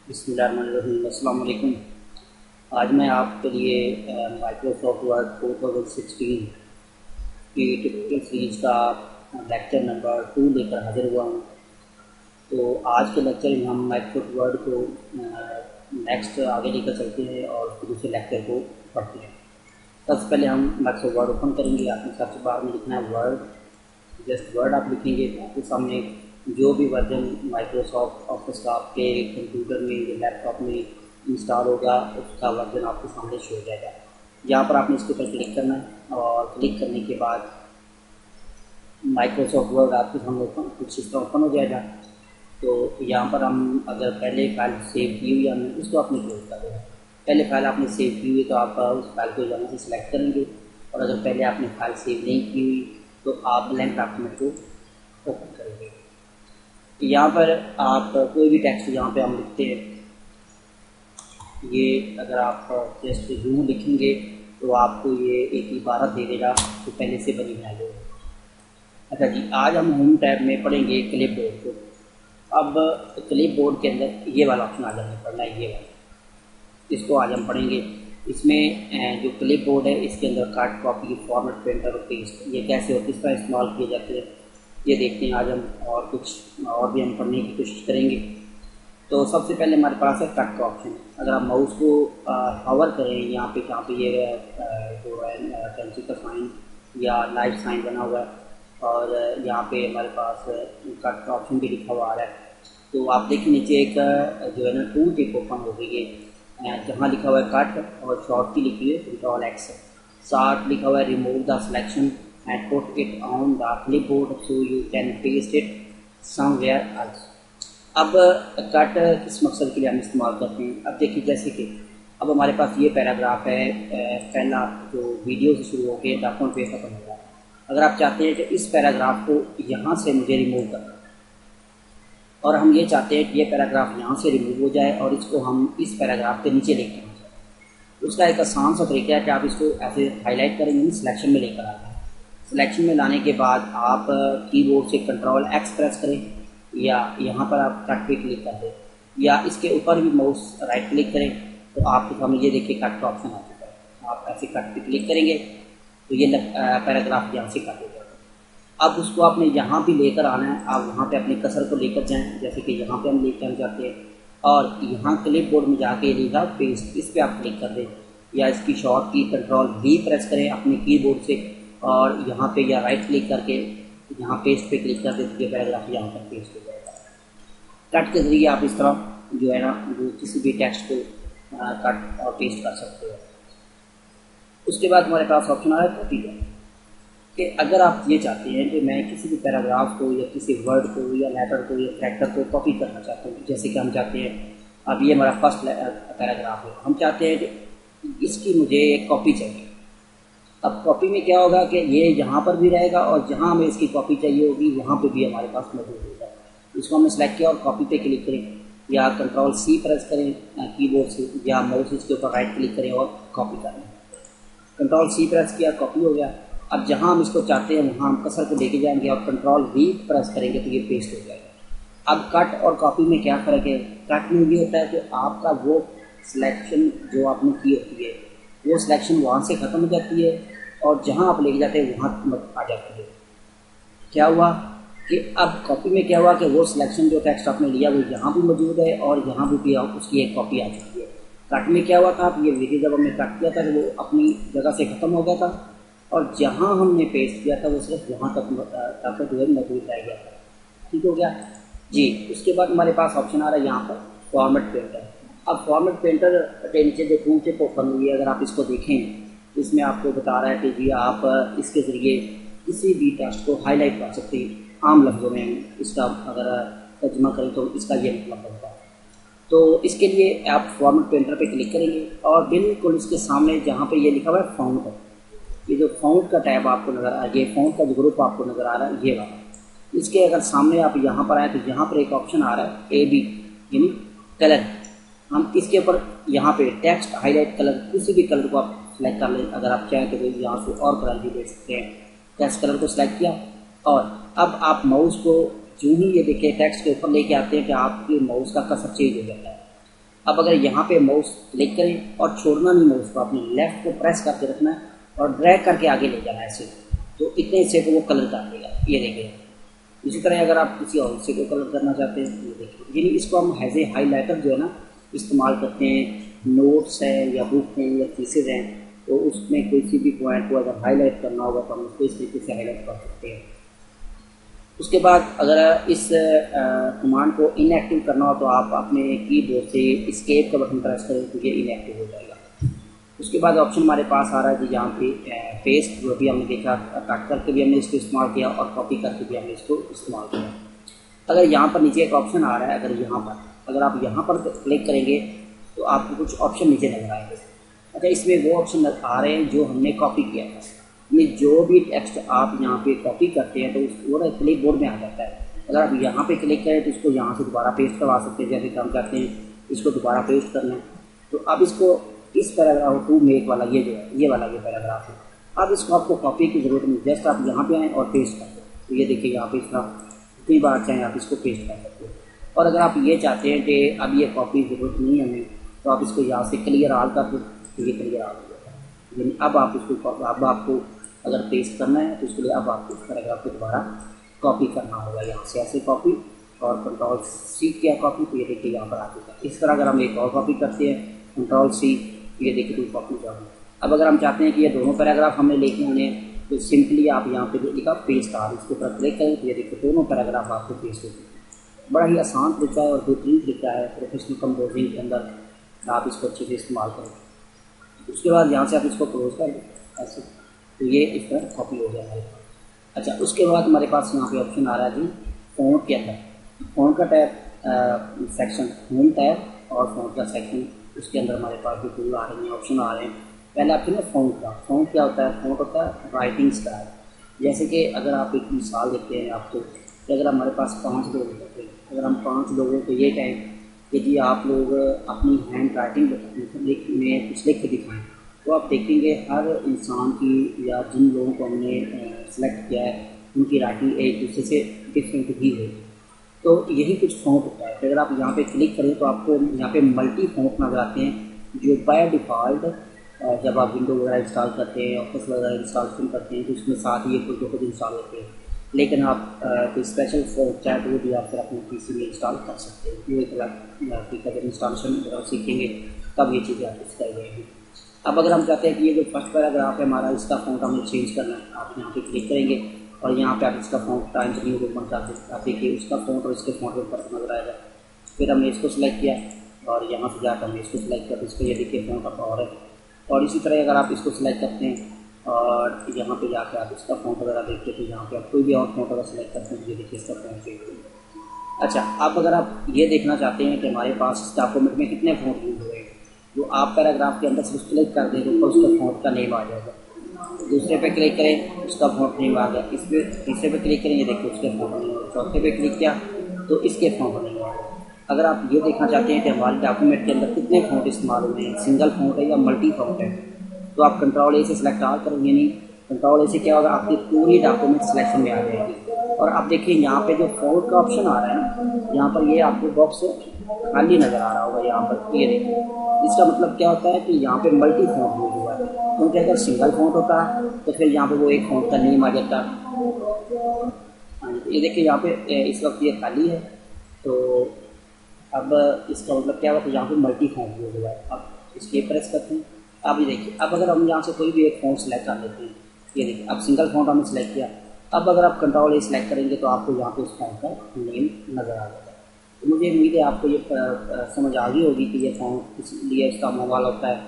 बिस्मिल्लाहिर्रहमानिर्रहीम। अस्सलाम वालेकुम। आज मैं आपके लिए माइक्रोसॉफ्ट वर्ड 2016 की टिपिकल सीरीज का लेक्चर नंबर 2 लेकर हाजिर हुआ हूँ। तो आज के लेक्चर में हम माइक्रोसॉफ्ट वर्ड को नेक्स्ट आगे लेकर चलते हैं और फिर दूसरे लेक्चर को पढ़ते हैं। सबसे पहले हम माइक्रोसॉफ्ट वर्ड ओपन करेंगे। आपने सबसे बाहर में लिखना है वर्ड, जस्ट वर्ड आप लिखेंगे तो आपके सामने जो भी वर्जन माइक्रोसॉफ्ट ऑफिस का आपके कंप्यूटर में या लैपटॉप में इंस्टॉल होगा उसका वर्जन आपके सामने शो हो जाएगा। यहाँ पर आपने इसके ऊपर क्लिक करना है और क्लिक करने के बाद माइक्रोसॉफ्ट वर्ड आपके सामने कुछ इस तरह ओपन हो जाएगा। तो यहाँ पर हम अगर पहले फाइल सेव की हुई है हमने उसको आपने क्लोज कर देना। पहले फाइल आपने सेव की हुई तो आप उस फाइल को यहाँ से सिलेक्ट करेंगे, और अगर पहले आपने फाइल सेव नहीं की हुई तो आप ब्लैंक डॉक्यूमेंट को ओपन करेंगे। यहाँ पर आप कोई भी टेक्स्ट यहाँ पे हम लिखते हैं, ये अगर आप जस्ट यूँ लिखेंगे तो आपको ये एक इबारत दे देगा तो पहले से बनी बनाई होगी। अच्छा जी, आज हम होम टैब में पढ़ेंगे क्लिप बोर्ड को। अब क्लिप बोर्ड के अंदर ये वाला ऑप्शन आज हमें पढ़ना है, ये वाला, इसको आज हम पढ़ेंगे। इसमें जो क्लिप बोर्ड है इसके अंदर कट, कॉपी, फॉर्मेट, प्रिंटर और पेस्ट ये कैसे और किस तरह इस्तेमाल किए जाते हैं ये देखते हैं आज हम, और कुछ और भी हम पढ़ने की कोशिश करेंगे। तो सबसे पहले हमारे पास है कट का ऑप्शन। अगर आप माउस को हवर करें यहाँ पे जहाँ पे ये जो है पेंसिल का साइन या लाइट साइन बना हुआ है और यहाँ पे हमारे पास कट का ऑप्शन भी लिखा हुआ आ रहा है, तो आप देखिए नीचे एक जो है ना टूल टिप ओपन हो गई है जहाँ लिखा हुआ है कट और शॉर्ट की लिखी हुई है कंट्रोल एक्स, साथ लिखा हुआ है remove the selection and put it on the clipboard so you can paste it somewhere else। अब कट किस मकसद के लिए हम इस्तेमाल करते हैं? अब देखिए जैसे कि अब हमारे पास ये पैराग्राफ है, पहला जो वीडियो से शुरू होकर डॉक्यूमेंट पे खत्म हो रहा है। अगर आप चाहते हैं कि इस पैराग्राफ को यहाँ से मुझे रिमूव करना और हम ये चाहते हैं कि ये पैराग्राफ यहाँ से रिमूव हो जाए और इसको हम इस पैराग्राफ के नीचे लेके आ जाए, उसका एक आसान सा तरीका है कि आप इसको ऐसे हाईलाइट करेंगे, सिलेक्शन में लेकर आएंगे। सिलेक्शन में लाने के बाद आप कीबोर्ड से कंट्रोल एक्स प्रेस करें या यहाँ पर आप कट पे क्लिक कर दें या इसके ऊपर भी माउस राइट क्लिक करें तो आपके सामने ये देखिए कट का ऑप्शन आ चुका है। आप ऐसे कट पे क्लिक करेंगे तो ये पैराग्राफ यहाँ से कट हो जाएगा। अब उसको आपने यहाँ भी लेकर आना है, आप वहाँ पे अपने कसर को लेकर जाएँ, जैसे कि यहाँ पे हम लेकर आना चाहते हैं और यहाँ क्लिप बोर्ड में जाके लिखा पेस्ट, इस पर आप क्लिक कर दें या इसकी शॉर्ट की कंट्रोल भी प्रेस करें अपने कीबोर्ड से और यहाँ पे या राइट क्लिक करके यहाँ पेस्ट पे क्लिक कर देते हैं, पैराग्राफ यहाँ पर पेस्ट हो जाएगा। कट के जरिए आप इस तरह जो है ना जो किसी भी टेक्स्ट को कट और पेस्ट कर सकते हो। उसके बाद हमारे पास ऑप्शन आ रहा है कॉपी का, कि अगर आप ये चाहते हैं कि मैं किसी भी पैराग्राफ को या किसी वर्ड को या लेटर को या कैरेक्टर को कॉपी करना चाहता हूँ, जैसे कि हम चाहते हैं अब ये हमारा फर्स्ट पैराग्राफ है, हम चाहते हैं कि इसकी मुझे एक कॉपी चाहिए। अब कॉपी में क्या होगा कि ये यहाँ पर भी रहेगा और जहाँ हमें इसकी कॉपी चाहिए होगी वहाँ पे भी हमारे पास मौजूद होगा। इसको हमने सेलेक्ट किया और कॉपी पे क्लिक करें या कंट्रोल सी प्रेस करें कीबोर्ड से या माउस के ऊपर राइट क्लिक करें और कॉपी करें। कंट्रोल सी प्रेस किया, कॉपी हो गया। अब जहाँ हम इसको चाहते हैं वहाँ हम कसर को लेके जाएंगे और कंट्रोल वी प्रेस करेंगे तो ये पेस्ट हो जाएगा। अब कट और कॉपी में क्या फ़र्क है? कट में ये होता है कि आपका वो सिलेक्शन जो आपने की होती है वो सिलेक्शन वहाँ से ख़त्म हो जाती है और जहाँ आप लेके जाते हैं वहाँ आ जाती है। क्या हुआ कि अब कॉपी में क्या हुआ कि वो सिलेक्शन जो टेक्स्ट आपने लिया वो यहाँ भी मौजूद है और यहाँ भी उसकी एक कॉपी आ चुकी है। कट में क्या हुआ था, ये वीडियो जब हमने कट किया था तो वो अपनी जगह से ख़त्म हो गया था और जहाँ हमने पेस्ट किया था वो सिर्फ वहाँ तक जो है मौजूद रह गया था। ठीक हो गया जी। उसके बाद हमारे पास ऑप्शन आ रहा है यहाँ पर फॉर्मेट प्रिंटर। अब फॉर्मेट प्रिंटर के नीचे जो टूल टिप ओपन हुई है, अगर आप इसको देखें तो इसमें आपको बता रहा है कि जी आप इसके ज़रिए किसी भी टेक्स्ट को हाईलाइट कर सकते हैं। आम लफ्ज़ों में इसका अगर तर्जुमा करें तो इसका ये मतलब बनता है। तो इसके लिए आप फॉर्मेट प्रिंटर पे क्लिक करेंगे और बिल्कुल इसके सामने जहाँ पे ये लिखा हुआ है फ़ॉन्ट है, ये जो फ़ॉन्ट का टैब आपको नज़र आ रहा है, ये फ़ॉन्ट का जो ग्रुप आपको नज़र आ रहा है ये वाला, इसके अगर सामने आप यहाँ पर आए तो यहाँ पर एक ऑप्शन आ रहा है AB यानी कलर। हम इसके ऊपर यहाँ पे टेक्स्ट हाईलाइट कलर किसी भी कलर को आप सेलेक्ट कर लें। अगर आप चाहें तो यहाँ से और कलर भी दे सकते हैं। टेक्स्ट कलर को सिलेक्ट किया और अब आप माउस को जो ही ये देखिए टेक्स्ट के ऊपर लेके आते हैं कि आपके माउस का कसर चेंज हो जाता है। अब अगर यहाँ पे माउस क्लिक करें और छोड़ना नहीं माउस को, अपने लेफ्ट को प्रेस करके रखना है और ड्रैग करके आगे ले जाना है ऐसे, तो इतने हिस्से को वो कलर कर देगा। ये देखिए। इसी तरह अगर आप किसी और हिस्से को कलर करना चाहते हैं, ये देखिए, यानी इसको हम एज ए हाईलाइटर जो है ना इस्तेमाल करते हैं। नोट्स है या बुक हैं या थीसिस हैं, तो उसमें कोई सी भी पॉइंट को अगर हाईलाइट करना होगा तो हम उसको इस तरीके से हाईलाइट कर सकते हैं। उसके बाद अगर इस कमांड को इनएक्टिव करना हो तो आप अपने कीबोर्ड से एस्केप का बटन प्रेस करें तो ये इनएक्टिव हो जाएगा। उसके बाद ऑप्शन हमारे पास आ रहा है जी यहाँ पे पेस्ट, जो भी हमने देखा, कट करके भी हमने इसको इस्तेमाल किया और कॉपी करके भी हमने इसको इस्तेमाल किया। अगर यहाँ पर नीचे एक ऑप्शन आ रहा है, अगर आप यहाँ पर क्लिक करेंगे तो आपको कुछ ऑप्शन नीचे नजर आएंगे। अच्छा, इसमें वो ऑप्शन आ रहे हैं जो हमने कॉपी किया था। ये जो भी टेक्स्ट आप यहाँ पे कॉपी करते हैं तो वो ना क्लिप बोर्ड में आ जाता है। अगर आप यहाँ पे क्लिक करें तो इसको यहाँ से दोबारा पेस्ट करवा सकते हैं। जैसे हम करते हैं इसको दोबारा पेस्ट करना है, तो अब इसको इस पैराग्राफ टू मेक वाला ये जो है ये वाला ये पैराग्राफ है, अब इसको आपको कॉपी की जरूरत नहीं, जस्ट आप यहाँ पे आएँ और पेस्ट कर दो। तो ये देखिए यहाँ पे इस तरह कितनी बार चाहें आप इसको पेस्ट कर सकते हो। और अगर आप ये चाहते हैं कि अब ये कॉपी की जरूरत नहीं है हमें, तो आप इसको यहाँ से क्लियर ऑल कर दो, तो ये क्लियर ऑल हो जाता है। यानी अब आप इसको अब आपको अगर पेस्ट करना है तो उसके लिए अब आपको इस पैराग्राफ को दोबारा कॉपी करना होगा। यहाँ से ऐसे कॉपी और कंट्रोल सी किया कॉपी, तो ये देखिए यहाँ पर आ चुका है। इस तरह अगर हम एक और कॉपी करते हैं कंट्रोल सी, ये देखिए तो कॉपी जाना। अब अगर हम चाहते हैं कि ये दोनों पैराग्राफ हमें लेके आने तो सिंपली आप यहाँ पे लिखा पेस्ट आर, इसके ऊपर क्लिक करें तो ये देखिए दोनों पैराग्राफ आपको पेस्ट हो जाए। बड़ा ही आसान तरीका है और बेहतरीन तरीका है प्रोफेशनल कंपोजिंग के अंदर, आप इसको अच्छे से इस्तेमाल करें। उसके बाद यहाँ से आप इसको क्लोज कर दें ऐसे, तो ये इस तरह कॉपी हो जाए हमारे पास। अच्छा, उसके बाद हमारे पास यहाँ पे ऑप्शन आ रहा है जी फ़ॉन्ट के अंदर, फ़ॉन्ट का टैब सेक्शन, होम टैब और फ़ॉन्ट का सेक्शन, उसके अंदर हमारे पास जो टूल आ रहे हैं, ऑप्शन आ रहे हैं। पहले आपके ना फ़ॉन्ट का, फ़ॉन्ट क्या होता है? फ़ॉन्ट होता है राइटिंग स्टाइल। जैसे कि अगर आप एक मिसाल देखते हैं आपको कि अगर हमारे पास 5 लोग होते हैं, अगर हम 5 लोगों को ये कहें कि जी आप लोग अपनी हैंड राइटिंग में कुछ लिख के दिखाएँ, तो आप देखेंगे हर इंसान की या जिन लोगों को हमने सेलेक्ट किया है उनकी राइटिंग एक दूसरे से डिफरेंट ही है। तो यही कुछ फ़ॉन्ट होता है। अगर आप यहाँ पे क्लिक करें तो आपको यहाँ पे मल्टी फ़ॉन्ट नजर आते हैं जो बाय डिफ़ॉल्ट जब आप विंडो वगैरह इंस्टॉल करते हैं, ऑफिस वगैरह इंस्टॉल करते हैं तो उसमें साथ ही ये खुद इंस्टॉल होते हैं। लेकिन आप कोई स्पेशल फ़ॉन्ट चाहे तो वो भी आप फिर अपने पीसी में इंस्टॉल कर सकते हैं। ये एक अलग जब इंस्टॉलेशन वगैरह सीखेंगे तब ये चीज़ें आप सिखाई जाएंगी। अब अगर हम चाहते हैं कि ये जो फर्स्ट पैराग्राफ है हमारा, इसका फ़ॉन्ट हमें चेंज करना है, आप यहाँ पे क्लिक करेंगे और यहाँ पे आप इसका फ़ॉन्ट टाइम्स न्यू रोमन कर दें। आप देखिए उसका फ़ॉन्ट और इसके फ़ॉन्ट पर फर्क नजर आएगा। फिर हमने इसको सिलेक्ट किया और यहाँ से जाकर हमने इसको सिलेक्ट किया, इसको ये देखिए फ़ॉन्ट का पावर है। और इसी तरह अगर आप इसको सिलेक्ट करते हैं और यहाँ पे जाकर आप इसका फ़ॉन्ट वगैरह देखते हैं तो यहाँ पे आप कोई भी और फ़ॉन्ट वगैरह सिलेक्ट करते हैं, ये देखिए इसका फ़ॉन्ट चेंज हो गया। अच्छा, अब अगर आप ये देखना चाहते हैं कि हमारे पास इस डॉक्यूमेंट में कितने फ़ॉन्ट यूज हुए, तो आप पैराग्राफ के अंदर सिर्फ क्लिक कर दें तो उसका फ़ॉन्ट का नेम आ जाएगा। दूसरे पे क्लिक करें उसका फ़ॉन्ट नेम आ गया, इस पर तीसरे पे क्लिक करें ये देखिए उसके फ़ॉन्ट नेम, चौथे पे क्लिक किया तो इसके फ़ॉन्ट नेम आ गया। अगर आप ये देखना चाहते हैं कि हमारे डॉक्यूमेंट के अंदर कितने फ़ॉन्ट इस्तेमाल हुए हैं, सिंगल फ़ॉन्ट है या मल्टी फ़ॉन्ट है, तो आप कंट्रोल ए से सिलेक्ट ऑल करेंगे। नहीं, कंट्रोल ए से क्या होगा, आपकी पूरी डॉक्यूमेंट सिलेक्शन में आ जाएगी। और आप देखिए यहाँ पे जो फ़ॉन्ट का ऑप्शन आ रहा है ना, यहाँ पर ये आपको बॉक्स खाली नज़र आ रहा होगा यहाँ पर, ये देखिए। इसका मतलब क्या होता है कि यहाँ पे मल्टी फ़ॉन्ट यूज हुआ है, क्योंकि अगर सिंगल फ़ॉन्ट होता तो फिर यहाँ पे वो एक फ़ॉन्ट का नेम आ जाता। ये देखिए यहाँ पे इस वक्त ये खाली है, तो अब इसका मतलब क्या हुआ कि यहाँ पे मल्टी फ़ॉन्ट यूज हुआ है। अब इसके प्रेस करते हैं, अब ये देखिए, अब अगर हम यहाँ से कोई भी एक फ़ॉन्ट सेलेक्ट कर लेते हैं, ये देखिए अब सिंगल फ़ॉन्ट हमने सेलेक्ट किया। अब अगर आप कंट्रोल ए सेलेक्ट करेंगे तो आपको यहाँ पे उस फ़ॉन्ट का नेम नज़र आ जाएगा। तो मुझे उम्मीद है आपको ये समझ आ गई होगी कि ये फ़ॉन्ट इसलिए इसका मोबाइल होता है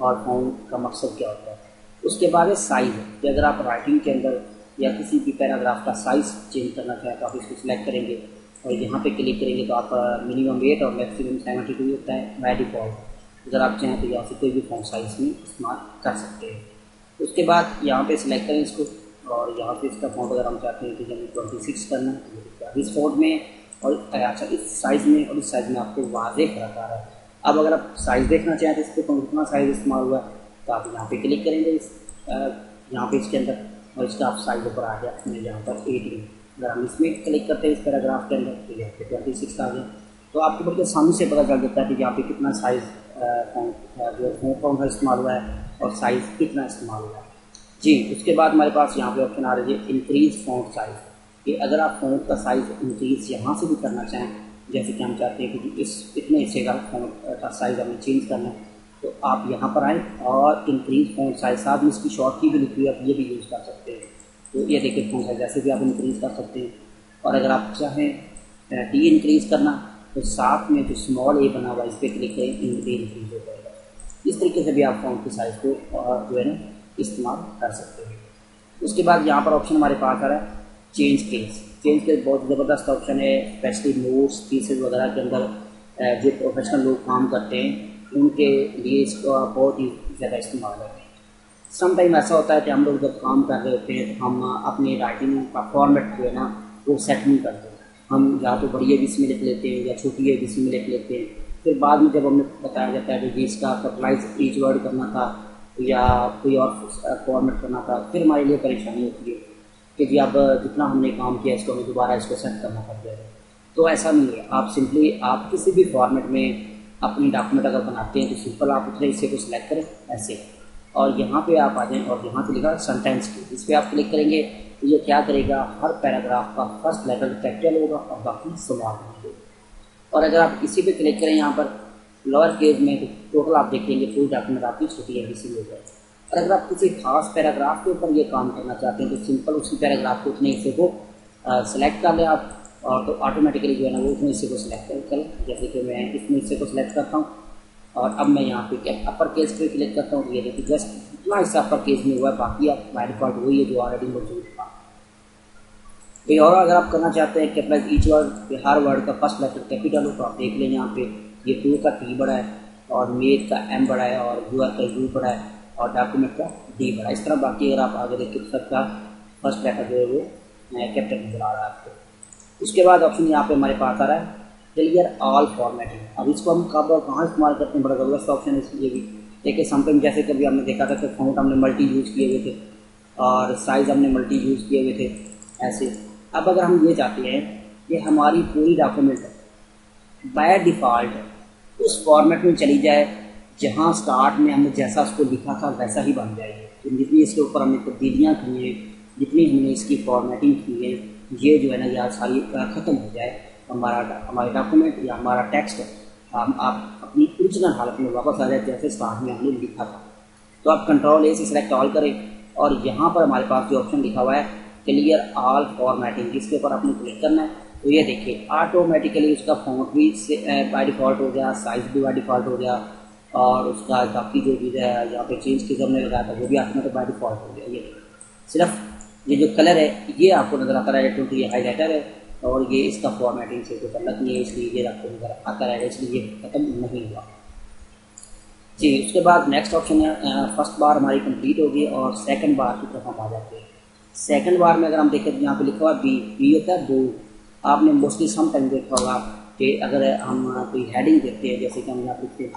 और फ़ॉन्ट का मकसद क्या होता है। उसके बाद है साइज़, कि अगर आप राइटिंग के अंदर या किसी भी पैराग्राफ का साइज़ चेंज करना चाहें तो आप इसको सिलेक्ट करेंगे और यहाँ पे क्लिक करेंगे तो आप मिनिमम 8 और मैक्सिमम 72 होता है बाय डिफ़ॉल्ट। अगर आप चाहें तो यहाँ से कोई भी फ़ॉन्ट साइज़ में इस्तेमाल कर सकते हैं। उसके बाद यहाँ पे सिलेक्ट करें इसको और यहाँ पे इसका फ़ॉन्ट अगर हम चाहते हैं कि हमें 26 करना है इस फ़ॉन्ट में, और अच्छा इस साइज़ में और इस साइज़ में आपको वाज़ेह फ़र्क आ रहा है। अब अगर आप साइज़ देखना चाहें तो इसको कितना साइज़ इस्तेमाल हुआ है तो आप यहाँ पे क्लिक करेंगे यहाँ पे इसके अंदर, और इसका आप साइज़ ऊपर आ गया यहाँ पर 18। अगर हम इसमें क्लिक करते हैं इस पैराग्राफ के अंदर तो यहाँ पे 26 आ गया। तो आपको बड़ी आसानी से पता चल जाता है कि यहाँ पे कितना साइज़ जो फ़ॉन्ट कौन सा इस्तेमाल हुआ है और साइज़ कितना इस्तेमाल हुआ है। जी, उसके बाद हमारे पास यहाँ पे ऑप्शन आ रही है इंक्रीज़ फ़ॉन्ट साइज़, कि अगर आप फ़ॉन्ट का साइज़ इंक्रीज़ यहाँ से भी करना चाहें, जैसे कि हम चाहते हैं कि इस इतने हिस्से का फ़ॉन्ट का साइज़ हमें चेंज करना है, तो आप यहाँ पर आएँ और इंक्रीज़ फ़ॉन्ट साइज़, साथ में इसकी शॉर्ट की भी लिखी हुई, आप ये भी यूज़ कर सकते हैं। तो ये देखिए फ़ॉन्ट साइज़ ऐसे भी आप इंक्रीज़ कर सकते हैं। और अगर आप चाहें डी इंक्रीज़ करना, तो साथ में जो स्मॉल ए बना हुआ है इस पर क्लिक करें, इंक्रीज़ हो जाएगा। इस तरीके से भी आप फ़ॉन्ट के साइज़ को जो है ना इस्तेमाल कर सकते हैं। उसके बाद यहाँ पर ऑप्शन हमारे पास आ रहा है चेंज केस बहुत ज़बरदस्त ऑप्शन है, स्पेशली नोट्स पीसेज वगैरह के अंदर जो प्रोफेशनल लोग काम करते हैं उनके लिए इसका बहुत ही ज़्यादा इस्तेमाल है। सम टाइम ऐसा होता है कि हम लोग जब काम कर रहे होते हैं तो हम अपनी राइटिंग का फॉर्मेट जो है ना वो सेट नहीं करते, हम या तो बड़ी ABC में लिख लेते हैं या छोटी ABC में लिख लेते हैं। फिर बाद में जब हमें बताया जाता है कि इसका कैपिटलाइज ईच वर्ड करना था या कोई और फॉर्मेट करना था, फिर हमारे लिए परेशानी होती है कि जी अब जितना हमने काम किया इसको हमें दोबारा इसको सेट करना पड़ जाएगा। तो ऐसा नहीं है, आप सिंपली आप किसी भी फॉर्मेट में अपनी डॉक्यूमेंट अगर बनाते हैं तो सिंपल आप उतने हिस्से को सिलेक्ट करें ऐसे, और यहाँ पे आप आ जाएँ और यहाँ पे लिखा सेंटेंस की, इस पर आप क्लिक करेंगे तो ये क्या करेगा, हर पैराग्राफ का फर्स्ट लेटर कैपिटल होगा और बाकी स्मॉल होंगे। और अगर आप इसी पे क्लिक करें यहाँ पर लोअर केस में, तो टोटल आप देखेंगे पूरी डॉक्यूमेंट आपकी छोटी ABC में हो जाएगी। और अगर आप किसी खास पैराग्राफ के ऊपर ये काम करना चाहते हैं तो सिंपल उसी पैराग्राफ को उतने हिस्से को सिलेक्ट कर लें आप, और तो ऑटोमेटिकली जो है ना वो उतने हिस्से को सिलेक्ट करें। जैसे कि मैं इतने हिस्से को सिलेक्ट करता हूँ और अब मैं यहाँ पे अपर केस पे क्लिक करता हूँ, तो ये देखिए जस्ट इतना हिस्सा अपर केस में हुआ है, बाकी आप बाय डिफॉल्ट वही है जो ऑलरेडी मौजूद था। कोई और अगर आप करना चाहते हैं कैपिटलाइज ईच वर्ड, हर वर्ड का फर्स्ट लेटर कैपिटल हो, तो आप देख लें यहाँ पे ये टू का T बड़ा है और मेड का M बड़ा है और यूआर का U बड़ा है और डॉक्यूमेंट का D बड़ा है। इस तरह बाकी अगर आप आगे देखिए तो सबका फर्स्ट लेटर जो है वो कैपिटल नजर आ रहा है आपको। उसके बाद ऑप्शन यहाँ पे हमारे पास आ रहा है क्लियर ऑल फॉर्मेटिंग। अब इसको हम कब और कहाँ इस्तेमाल करते हैं, बड़ा ज़बरदस्त ऑप्शन है इसलिए भी। देखिए समटाइम जैसे कभी हमने देखा था कि फ़ॉन्ट हमने मल्टी यूज़ किए हुए थे और साइज़ हमने मल्टी यूज़ किए हुए थे ऐसे। अब अगर हम ये चाहते हैं कि हमारी पूरी डॉक्यूमेंट बाय डिफ़ॉल्ट उस फॉर्मेट में चली जाए जहाँ स्टार्ट में हमने जैसा उसको लिखा था वैसा ही बन जाएगी, तो जितनी इसके ऊपर हमने तब्दीलियाँ की हैं, जितनी हमने इसकी फॉर्मेटिंग की है, ये जो है ना यार सारी ख़त्म हो जाए, हमारे डॉक्यूमेंट या हमारा टेक्स्ट आप अपनी ओरिजिनल हालत में वापस आ जाए जैसे स्टार्ट में हमने लिखा था। तो आप कंट्रोल A से सिलेक्ट ऑल करें और यहाँ पर हमारे पास जो ऑप्शन लिखा हुआ है क्लियर ऑल फॉर्मेटिंग, जिसके ऊपर आपने क्लिक करना है। तो ये देखिए ऑटोमेटिकली उसका फॉन्ट भी बाय डिफ़ॉल्ट हो गया, साइज़ भी बाय डिफ़ॉल्ट हो गया और उसका बाकी जो चीज़ है यहाँ पे चेंज की हमने लगाया था वो भी ऑटोमेटिक बाय डिफ़ॉल्ट हो गया। ये सिर्फ ये जो कलर है ये आपको नज़र आता है क्योंकि ये हाईलाइटर है और ये इसका फॉर्मेटिंग से कोई ताल्लुक नहीं है, इसलिए ये आपको नज़र आता है, इसलिए ये खत्म नहीं हुआ। जी, उसके बाद नेक्स्ट ऑप्शन है फर्स्ट बार हमारी कंप्लीट होगी और सेकंड बार की तरफ हम आ जाते हैं। सेकंड बार में अगर हम देखें तो यहाँ पे लिखा हुआ बी होता है 2। आपने मोस्टली सम टाइम देखा होगा कि अगर हम कोई हेडिंग देते हैं, जैसे कि हम यहाँ लिखते हैं,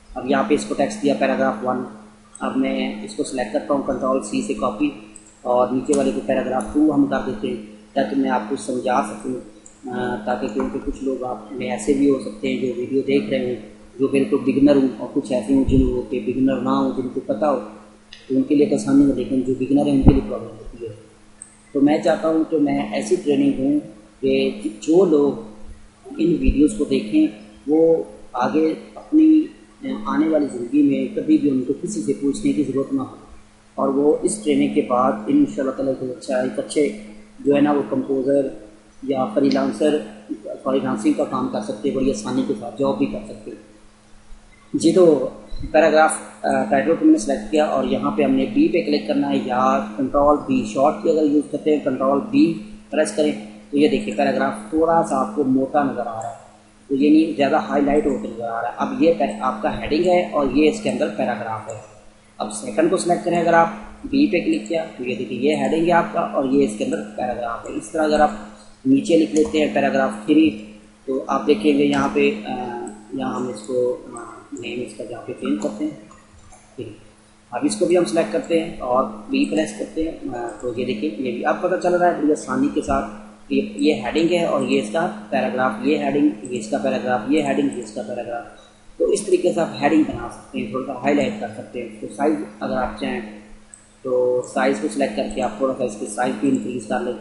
अब यहाँ पे इसको टेक्स्ट दिया पैराग्राफ 1, अब मैं इसको सिलेक्ट करता हूँ कंट्रोल C से कॉपी और नीचे वाले को पैराग्राफ 2 हम कर देते हैं ताकि मैं आपको समझा सकूँ, ताकि क्योंकि कुछ लोग आप में ऐसे भी हो सकते हैं जो वीडियो देख रहे हैं जो बिल्कुल बिगिनर हूँ और कुछ ऐसे हूँ जिन के बिगिनर ना हो, जिनको पता हो तो उनके लिए आसानी हो, लेकिन जो बिगिनर है उनके लिए प्रॉब्लम होती है। तो मैं चाहता हूँ कि मैं ऐसी ट्रेनिंग दूँ कि जो लोग इन वीडियोज़ को देखें वो आगे अपनी आने वाली ज़िंदगी में कभी भी उनको किसी से पूछने की ज़रूरत ना हो और वो इस ट्रेनिंग के बाद इंशाअल्लाह ताला एक अच्छे जो है ना वो कंपोज़र या फ्रीलांसिंग का काम कर सकते हैं, बड़ी आसानी के साथ जॉब भी कर सकते हैं। जी, तो पैराग्राफ टाइटल को मैंने सेलेक्ट किया और यहाँ पे हमने B पे क्लिक करना है या कंट्रोल B शॉर्ट की अगर यूज़ करते हैं कंट्रोल B प्रेस करें तो ये देखिए पैराग्राफ थोड़ा सा आपको मोटा नज़र आ रहा है, तो ये नहीं ज़्यादा हाईलाइट होकर नज़र आ रहा है। अब ये आपका हेडिंग है और ये इसके अंदर पैराग्राफ है। अब सेकंड को सिलेक्ट करें, अगर आप B पे क्लिक किया तो ये देखिए ये हेडिंग है आपका और ये इसके अंदर पैराग्राफ है। इस तरह अगर आप नीचे लिख लेते हैं पैराग्राफ 3 तो आप देखेंगे यहाँ पे यहाँ हम इसको नेम इसका जहाँ पे चेंज करते हैं ठीक। अब इसको भी हम सेलेक्ट करते हैं और B प्रेस करते हैं तो ये देखिए ये भी अब पता चल रहा है बड़ी आसानी के साथ ये हेडिंग है और ये इसका पैराग्राफ, ये हेडिंग, ये इसका पैराग्राफ, ये हेडिंग, ये इसका पैराग्राफ। तो इस तरीके से आप हेडिंग बना सकते हैं, थोड़ा सा हाईलाइट कर सकते हैं। तो साइज़ अगर आप चाहें तो साइज़ को सिलेक्ट करके आप थोड़ा सा इसकी साइज़ भी इंक्रीज़ कर लें,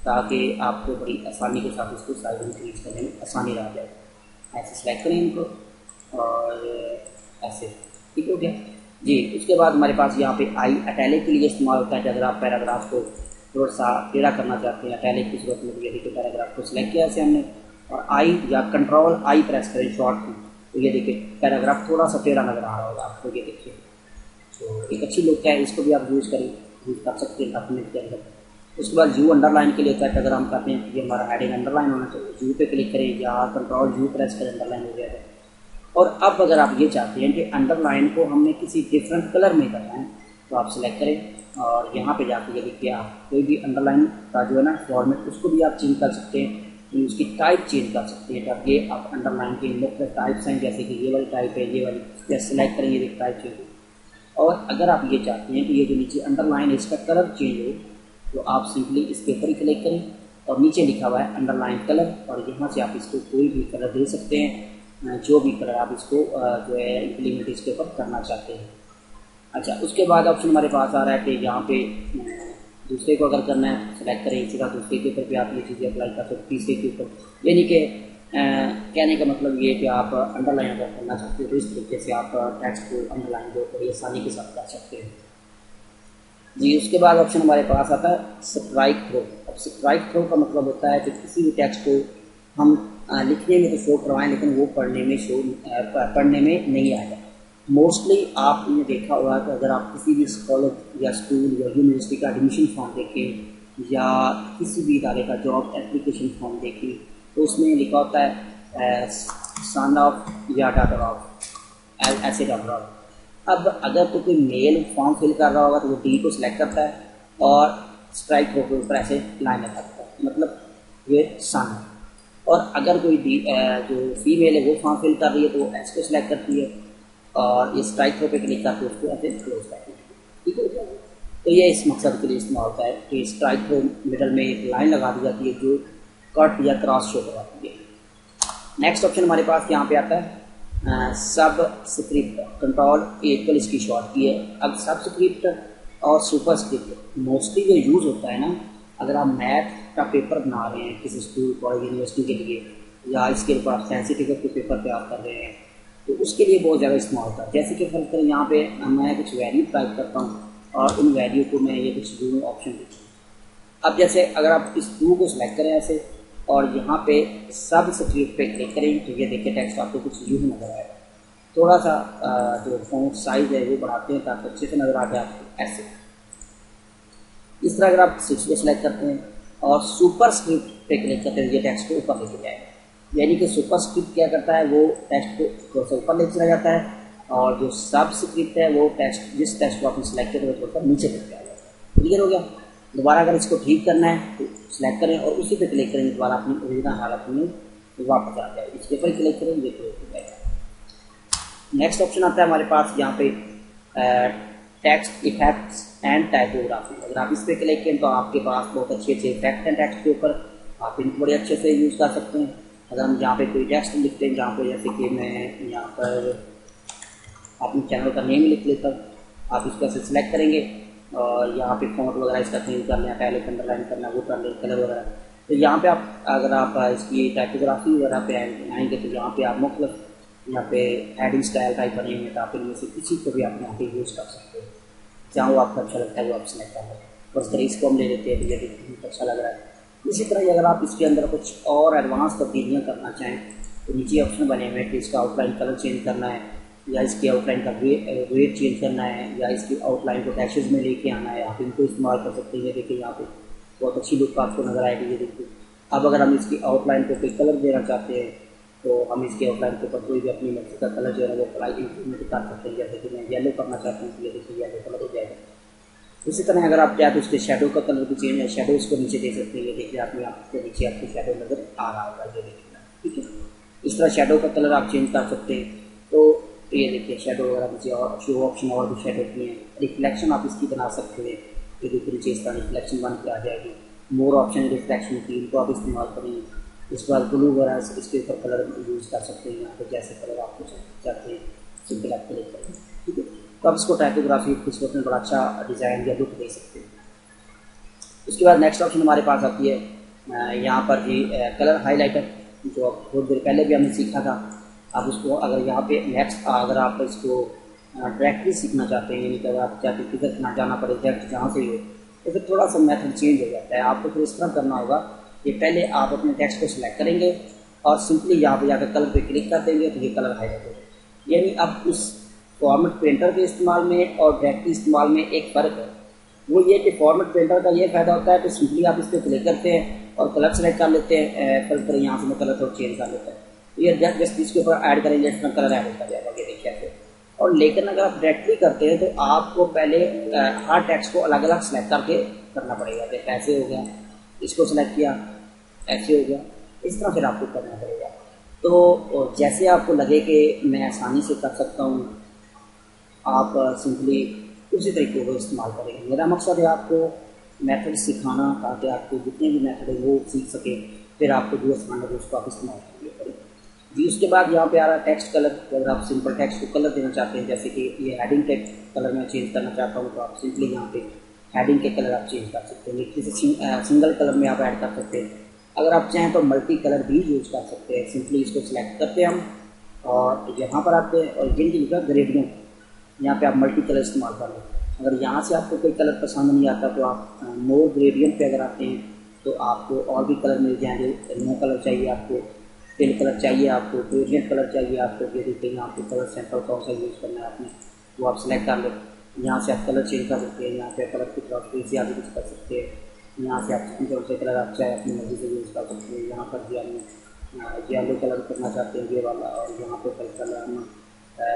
ताकि आपको बड़ी आसानी के साथ इसको साइज़ इंक्रीज़ करने में आसानी रह जाए। ऐसे सिलेक्ट करें इनको और ऐसे, ठीक हो गया जी। उसके बाद हमारे पास यहाँ पे आई इटैलिक के लिए इस्तेमाल होता है। अगर आप पैराग्राफ को थोड़ा सा टेढ़ा करना चाहते हैं इटैलिक की सूरत में, ये देखिए पैराग्राफ को सिलेक्ट किया ऐसे हमने और आई या कंट्रोल आई प्रेस करें शॉर्ट की, तो ये देखिए पैराग्राफ थोड़ा सा टेढ़ा नजर आ रहा होगा आपको, ये देखिए। तो एक अच्छी लुक है, इसको भी आप यूज़ कर सकते हैं डॉक्यूमेंट के अंदर। उसके बाद यू अंडरलाइन के लिए होता है। अगर हम कहते हैं कि ये हमारा हेडिंग अंडरलाइन होना चाहिए, यू पे क्लिक करें या कंट्रोल यू प्रेस करें, अंडरलाइन हो जाएगा। और अब अगर आप ये चाहते हैं कि अंडरलाइन को हमने किसी डिफरेंट कलर में करना है, तो आप सिलेक्ट करें और यहाँ पे जाके ये देखिए आप कोई भी अंडरलाइन का जो है ना फॉर्मेट, उसको भी आप चेंज कर सकते हैं, उसकी टाइप चेंज कर सकते हैं। जब ये आप अंडरलाइन के मुख्तलिफ टाइप्स हैं, जैसे कि ये वाली टाइप है, ये वाली, जैसे सिलेक्ट करें, ये टाइप चेंज हो। और अगर आप ये चाहते हैं कि ये जो नीचे अंडरलाइन है इसका कलर चेंज हो, तो आप सिंपली इस के ऊपर ही क्लिक करें और नीचे लिखा हुआ है अंडरलाइन कलर, और यहाँ से आप इसको कोई भी कलर दे सकते हैं, जो भी कलर आप इसको जो है इम्प्लीमेंट इसके ऊपर करना चाहते हैं। अच्छा, उसके बाद ऑप्शन हमारे पास आ रहा है कि यहाँ पे दूसरे को अगर करना है सेलेक्ट करें, इसी तरह दूसरे के ऊपर भी आप ये चीज़ें अप्लाई कर सकते हैं, तीसरे के ऊपर। यानी कि कहने का मतलब ये कि आप अंडरलाइन अगर करना चाहते हो तो इस तरीके से आप टेक्स्ट को अंडरलाइन को बड़ी आसानी के साथ कर सकते हैं जी। उसके बाद ऑप्शन हमारे पास आता है स्ट्राइक थ्रो। अब स्ट्राइक थ्रो का मतलब होता है कि किसी भी टेक्स्ट को हम लिखने में तो शो करवाएं, लेकिन वो पढ़ने में नहीं आएगा। मोस्टली आपने देखा होगा कि अगर आप किसी भी कॉलेज या स्कूल या यूनिवर्सिटी का एडमिशन फॉर्म देखें या किसी भी इदारे का जॉब एप्लीकेशन फॉर्म देखें, तो उसमें लिखा होता है सन ऑफ या डॉटर ऑफ, ऐसे डॉटर ऑफ। अब अगर तो कोई मेल फॉर्म फिल कर रहा होगा तो वो डी को सिलेक्ट करता है और स्ट्राइक थ्रो के ऊपर ऐसे लाइन लगाता है, मतलब ये सन है। और अगर कोई जो फीमेल है वो फॉर्म फिल कर रही है तो वो एस को सिलेक्ट करती है और ये स्ट्राइक थ्रो पे क्लिक करके उसको ऐसे क्लोज करती है, ठीक है। तो ये इस मकसद के लिए इस्तेमाल होता है कि स्ट्राइक थ्रो मिडल में एक लाइन लगा दी जाती है जो कट या क्रॉस शो करवाती है। नेक्स्ट ऑप्शन हमारे पास यहाँ पे आता है सब स्क्रिप्ट, कंट्रोल इक्वल इसकी शॉर्ट की है। अब सब स्क्रिप्ट और सुपर स्क्रिप्ट मोस्टली जो यूज़ होता है ना, अगर आप मैथ का पेपर बना रहे हैं किसी स्कूल कॉलेज यूनिवर्सिटी के लिए, या इसके ऊपर आप सेंसिटिव के पेपर तैयार कर रहे हैं, तो उसके लिए बहुत ज़्यादा इस्तेमाल होता है। जैसे कि फर्क करें, यहाँ पे मैं कुछ वैल्यू टाइप करता हूँ और उन वैल्यू को मैं ये कुछ यू ऑप्शन देता हूँ। अब जैसे अगर आप इस टू को सिलेक्ट करें ऐसे और यहाँ पे सब स्क्रिप्ट पे क्लिक करें, तो ये देखिए टेक्स्ट आपको कुछ यू नजर आएगा। थोड़ा सा जो फॉन्ट साइज है वो बढ़ाते हैं ताकि अच्छे से नजर आ जाए आपको, ऐसे। इस तरह अगर आप स्विच को सिलेक्ट करते हैं और सुपर स्क्रिप्ट पे क्लिक करते हैं, ये टेक्स्ट को ऊपर लेके जाएगा। यानी कि सुपर स्क्रिप्ट क्या करता है, वो टेक्स्ट को थोड़ा सा ऊपर ले चला जाता है, और जो सब स्क्रिप्ट है वो टेक्स्ट, जिस टेक्स्ट को आपने सिलेक्ट किया वो थोड़ा सा नीचे लेके आ जाता है। क्लियर हो गया। दोबारा अगर इसको ठीक करना है तो सिलेक्ट करें और उसी पे क्लिक करें, दोबारा अपनी ओरिजिनल हालत में वापस आ जाए। इसके ऊपर क्लिक करें, ये क्लोज हो जाएगा। नेक्स्ट ऑप्शन आता है हमारे पास यहाँ पे टेक्स्ट इफेक्ट्स एंड टाइपोग्राफी। अगर आप इस पर क्लिक करें तो आपके पास बहुत अच्छे अच्छे इफेक्ट हैं टेक्स्ट के ऊपर, आप इनको बड़े अच्छे से यूज़ कर सकते हैं। अगर हम यहाँ पे कोई टेक्स्ट लिखते हैं, जहाँ पे जैसे कि मैं यहाँ पर अपने चैनल का नेम लिख लेता हूँ, आप इसको ऐसे सिलेक्ट करेंगे और यहाँ पे फॉन्ट वगैरह इसका चेंज कर लें, पहले अंडरलाइन करना वो कर लें, कलर वगैरह। तो यहाँ पे आप अगर आप इसकी टाइपोग्राफी वगैरह पे आएंगे तो यहाँ पे आप मुख्तलिफ यहाँ पे हेडिंग स्टाइल टाइप बने हुए, तो आप इनमें से किसी को भी आप यहाँ पे यूज़ कर सकते हैं, जहाँ वो आपको अच्छा लगता है वो आप सिलेक्ट कर लें। बस तरह इसको हम ले लेते हैं, तो ये देखिए अच्छा लग रहा है। इसी तरह अगर आप इसके अंदर कुछ और एडवांस तब्दीलियाँ करना चाहें तो नीचे ऑप्शन बने हुए हैं कि इसका आउटलाइन कलर चेंज करना है, या इसकी आउटलाइन का वेट चेंज करना है, या इसकी आउटलाइन को डैशेज में लेके आना है, आप इनको इस्तेमाल कर सकते हैं। ये देखिए यहाँ पे बहुत अच्छी लुक आपको नजर आएगी, ये देखिए। अब अगर हम इसकी आउटलाइन को कोई कलर देना चाहते हैं तो हम इसके आउटलाइन के ऊपर कोई भी अपनी मर्जी का कलर जो है वो अप्लाई इम्प्लीमेंट कर सकते हैं। जैसे कि मैं येलो करना चाहता हूँ, ये देखिए येलो कलर हो जाएगा। इसी तरह अगर आप चाहें तो उसके शेडो का कलर भी चेंज है, शेडोज को नीचे दे सकते हैं। ये देखिए आपने आपके नीचे आपको शेडो नजर आ रहा होगा, ये देखिए, ठीक है। इस तरह शेडो का कलर आप चेंज कर सकते हैं। तो ये देखिए शेडो वगैरह नीचे और शो ऑप्शन और भी शेडो की हैं। रिफ्लेक्शन आप इसकी बना सकते हैं, ये देखिए नीचे इस तरह रिफ्लेक्शन बन के आ जाएगी। मोर ऑप्शन रिफ्लेक्शन की, इनको आप इस्तेमाल करें। इसके बाद ब्लू वगैरह इसके ऊपर कलर यूज़ कर सकते हैं, यहाँ पे जैसे कलर आपको चाहते हैं सिंपल आप क्लिक करें, ठीक है। तो आप इसको टाइपोग्राफी इस वक्त में बड़ा अच्छा डिज़ाइन या लुक दे सकते हैं। उसके बाद नेक्स्ट ऑप्शन हमारे पास आती है यहाँ पर जी कलर हाईलाइटर, जो थोड़ी देर पहले भी हमने सीखा था। आप उसको अगर यहाँ पे नेक्स्ट अगर आप इसको डायरेक्टली सीखना चाहते हैं, यानी कि अगर आप चाहते हैं किधर ना जाना पड़े, डायरेक्ट जहाँ से हो, तो फिर थोड़ा सा मेथड चेंज हो जाता है। आपको फिर इस तरह करना होगा कि पहले आप अपने टेक्स्ट को सिलेक्ट करेंगे और सिंपली यहाँ पे जाकर कलर पे क्लिक कर देंगे तो ये कलर हाईलाइट हो जाएगा। यानी अब उस फॉर्मेट प्रिंटर के इस्तेमाल में और डायरेक्टली इस्तेमाल में एक फ़र्क है। वो ये कि फॉर्मेट प्रिंटर का ये फ़ायदा होता है कि सिंपली आप इस पर क्लिक करते हैं और कलर सेलेक्ट कर लेते हैं, फिल्टर यहाँ से मैं कलर थोड़ा चेंज कर लेता है, तो ये जस्ट इसके ऊपर ऐड करेंगे, इसमें कलर ऐड होता जाएगा, ये देखिए ऐसे। और लेकिन अगर आप डायरेक्टली करते हैं तो आपको पहले हर टेक्स्ट को अलग अलग सेलेक्ट करके करना पड़ेगा। जैसे ऐसे हो गया, इसको सेलेक्ट किया, ऐसे हो गया, इस तरह फिर आपको करना पड़ेगा। तो जैसे आपको लगे कि मैं आसानी से कर सकता हूँ, आप सिंपली उसी तरीके को इस्तेमाल करेंगे। मेरा मकसद है आपको मेथड सिखाना, ताकि आपको जितने भी मेथड है वो सीख सके, फिर आपको जो आसान है उसको आप इस्तेमाल करेंगे जी। उसके बाद यहाँ पे आ रहा है टेक्स्ट कलर। अगर आप सिंपल टेक्स्ट को कलर देना चाहते हैं, जैसे कि ये हेडिंग के कलर में चेंज करना चाहता हूँ, तो आप सिंपली यहाँ पे हेडिंग के कलर आप चेंज कर सकते हैं। किसी सिंगल कलर में आप ऐड कर सकते हैं। अगर आप चाहें तो मल्टी कलर भी यूज़ कर सकते हैं। सिंपली इसको सिलेक्ट करते हैं हम और यहाँ पर आते हैं और जिनकी जगह ग्रेडियंट, यहाँ पे आप मल्टी कलर इस्तेमाल कर लें। अगर यहाँ से आपको कोई कलर पसंद नहीं आता तो आप मोर ग्रेडियंट पे अगर आते हैं तो आपको और भी कलर मिल जाएंगे। नो कलर चाहिए आपको, पिल कलर चाहिए आपको, ग्रेडियंट कलर चाहिए आपको, ये देखिए यहाँ पे कलर सैंपल कौन सा यूज़ करना है आपने, वो आप सेलेक्ट कर लें। यहाँ से आप कलर चेंज कर सकते हैं, यहाँ पे कलर की ट्रांसपेरेंसी आगे कुछ कर सकते हैं। यहाँ से आप कौन से कलर आप चाहे अपनी मर्जी से यूज़ कर सकते हैं। यहाँ पर येलो कलर करना चाहते हैं ये वाला, और यहाँ पे कलर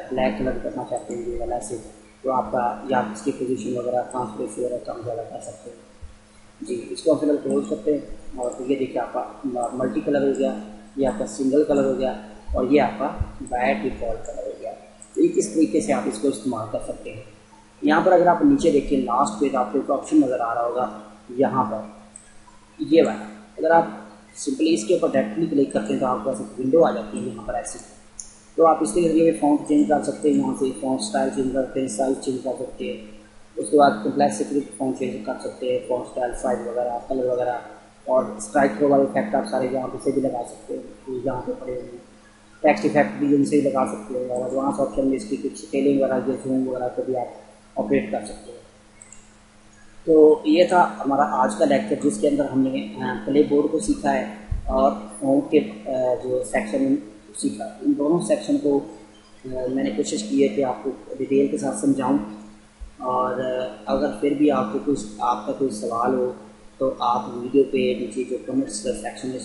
ब्लैक कलर करना चाहते हैं ये वाला से, तो आपका या इसकी पोजीशन वगैरह ट्रांसपेरेंसी वगैरह कम ज़्यादा कर सकते हैं जी। इसको आप फिलहाल क्लोज करते हैं और तो ये देखिए आपका मल्टी कलर हो गया, ये आपका सिंगल कलर हो गया और ये आपका बाय डिफ़ॉल्ट कलर हो गया। तो इस तरीके से आप इसको इस्तेमाल कर सकते हैं। यहाँ पर अगर आप नीचे देखिए लास्ट पे आपको एक ऑप्शन नज़र आ रहा होगा, यहाँ पर ये वाला, अगर आप सिंपली इसके ऊपर डायरेक्टली क्लिक करते हैं तो आपको ऐसी विंडो आ जाती है यहाँ पर ऐसी। तो आप इसके जरिए फॉन्ट चेंज कर सकते हैं, यहाँ से फॉन्ट स्टाइल चेंज करते हैं, साइज चेंज कर सकते हैं। उसके बाद कम्प्लेक्सिटी फॉन्ट चेंज कर सकते हैं, फॉन्ट स्टाइल, साइज वगैरह, कलर वगैरह, और स्ट्राइक थ्रो वाले इफेक्ट आप सारे यहाँ पे से भी लगा सकते हैं, तो यहाँ पे पड़े हुए टेक्स्ट इफेक्ट भी इनसे ही लगा सकते हैं। और एडवांस ऑप्शन में इसकी कुछ स्केलिंग वगैरह या जूम वगैरह को भी आप ऑपरेट कर सकते हैं। तो ये था हमारा आज का लेक्चर, जिसके अंदर हमने प्ले बोर्ड को सीखा है और फॉन्ट के जो सेक्शन सीखा। इन दोनों सेक्शन को मैंने कोशिश की है कि आपको डिटेल के साथ समझाऊं, और अगर फिर भी आपका कोई सवाल हो तो आप वीडियो पे नीचे जो कमेंट्स का सेक्शन है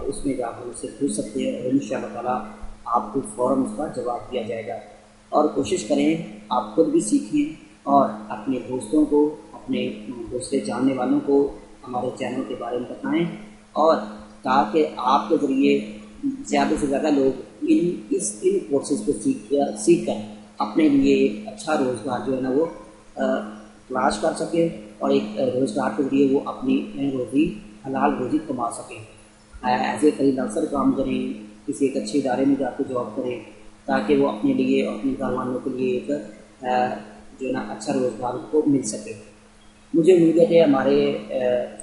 उसमें जाकर मुझसे पूछ सकते हैं, और इंशाअल्लाह ताला आपको फ़ौरन उसका जवाब दिया जाएगा। और कोशिश करें आप खुद भी सीखें और अपने दोस्तों को, अपने दूसरे जानने वालों को हमारे चैनल के बारे में बताएं, और ताकि आपके ज़रिए ज़्यादा से ज़्यादा लोग इन कोर्सेज़ को सीख कर अपने लिए एक अच्छा रोज़गार जो है ना वो तलाश कर सके, और एक रोज़गार के जरिए वो अपनी हलाल रोज़ी कमा सकें। एज ए फ्रीलांसर काम करें, किसी एक अच्छे इदारे में जाकर जॉब करें, ताकि वो अपने लिए और अपने घर वालों के लिए एक जो है ना अच्छा रोज़गार को मिल सके। मुझे उम्मीद है कि हमारे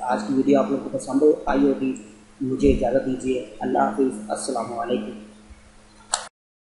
आज की वीडियो आप लोगों को पसंद आई होगी। मुझे इजाज़त दीजिए। अल्लाह हाफ़िज़। अस्सलामु अलैकुम।